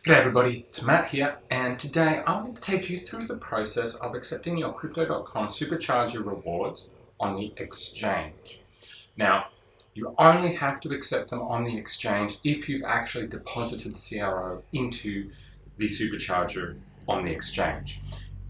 G'day everybody, it's Matt here, and today I'm going to take you through the process of accepting your Crypto.com Supercharger rewards on the exchange. Now, you only have to accept them on the exchange if you've actually deposited CRO into the Supercharger on the exchange.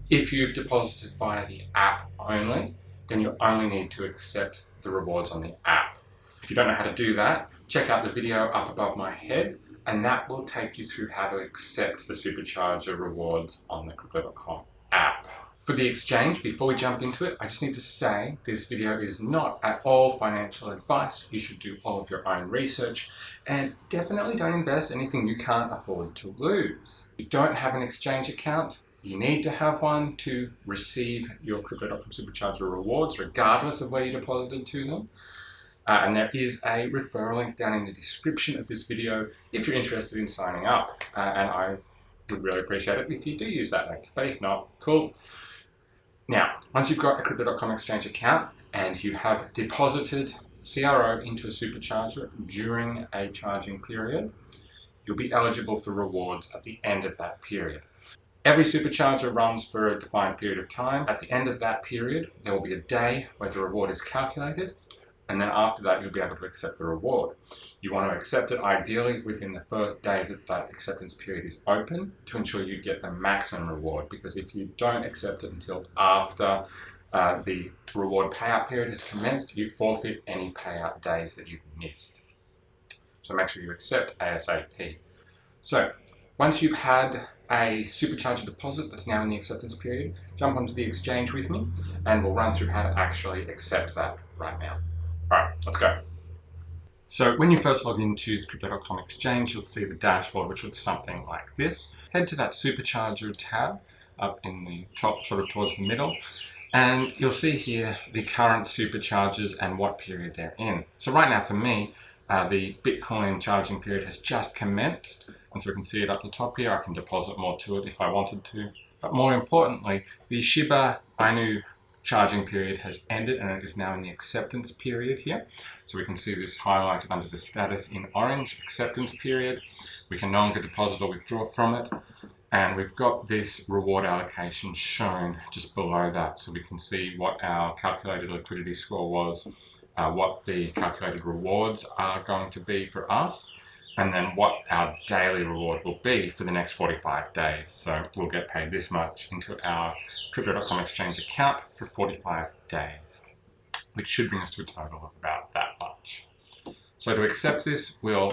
If you've deposited via the app only, then you only need to accept the rewards on the app. If you don't know how to do that, check out the video up above my head, and that will take you through how to accept the Supercharger rewards on the Crypto.com app. For the exchange, before we jump into it, I just need to say this video is not at all financial advice. You should do all of your own research, and definitely don't invest anything you can't afford to lose. If you don't have an exchange account, you need to have one to receive your Crypto.com Supercharger rewards, regardless of where you deposited to them. And there is a referral link down in the description of this video if you're interested in signing up. And I would really appreciate it if you do use that link. But if not, cool. Now, once you've got a Crypto.com exchange account and you have deposited CRO into a Supercharger during a charging period, you'll be eligible for rewards at the end of that period. Every Supercharger runs for a defined period of time. At the end of that period, there will be a day where the reward is calculated. And then after that, you'll be able to accept the reward. You want to accept it ideally within the first day that that acceptance period is open to ensure you get the maximum reward. Because if you don't accept it until after the reward payout period has commenced, you forfeit any payout days that you've missed. So make sure you accept ASAP. So once you've had a Supercharger deposit that's now in the acceptance period, jump onto the exchange with me and we'll run through how to actually accept that right now. Alright, let's go. So when you first log into the Crypto.com exchange, you'll see the dashboard, which looks something like this. Head to that Supercharger tab up in the top, sort of towards the middle, and you'll see here the current Superchargers and what period they're in. So right now for me, the Bitcoin charging period has just commenced, and so we can see it up the top here. I can deposit more to it if I wanted to. But more importantly, the Shiba Inu charging period has ended and it is now in the acceptance period here. So we can see this highlighted under the status in orange, acceptance period. We can no longer deposit or withdraw from it. And we've got this reward allocation shown just below that. So we can see what our calculated liquidity score was, what the calculated rewards are going to be for us, and then what our daily reward will be for the next 45 days. So we'll get paid this much into our Crypto.com exchange account for 45 days, which should bring us to a total of about that much. So to accept this, we'll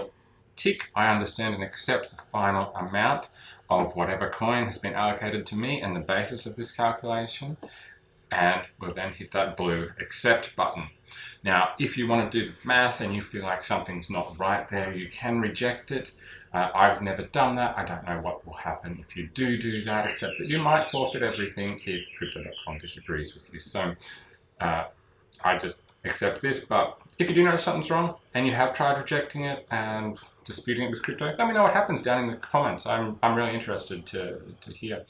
tick I understand and accept the final amount of whatever coin has been allocated to me and the basis of this calculation, and we'll then hit that blue accept button. Now, if you want to do the math and you feel like something's not right there, you can reject it. I've never done that. I don't know what will happen if you do that, except that you might forfeit everything if Crypto.com disagrees with you. So I just accept this, but if you do know something's wrong and you have tried rejecting it and disputing it with crypto, let me know what happens down in the comments. I'm really interested to hear.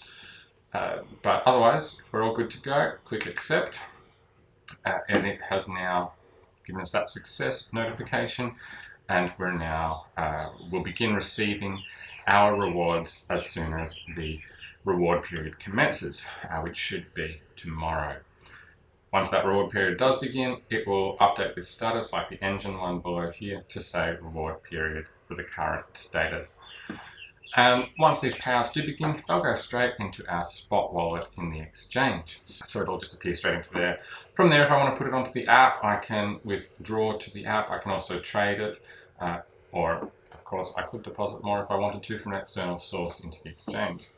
But otherwise, we're all good to go. Click accept, and it has now given us that success notification, and we're now we'll begin receiving our rewards as soon as the reward period commences, which should be tomorrow. Once that reward period does begin, it will update this status like the engine one below here to say reward period for the current status. And once these payouts do begin, they'll go straight into our spot wallet in the exchange. So it'll just appear straight into there. From there, if I want to put it onto the app, I can withdraw to the app. I can also trade it, or of course, I could deposit more if I wanted to from an external source into the exchange.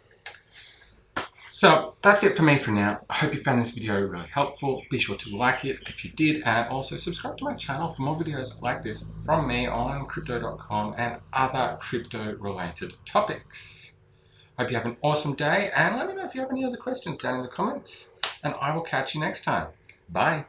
So that's it for me for now. I hope you found this video really helpful. Be sure to like it if you did, and also subscribe to my channel for more videos like this from me on Crypto.com and other crypto-related topics. Hope you have an awesome day, and let me know if you have any other questions down in the comments, and I will catch you next time. Bye.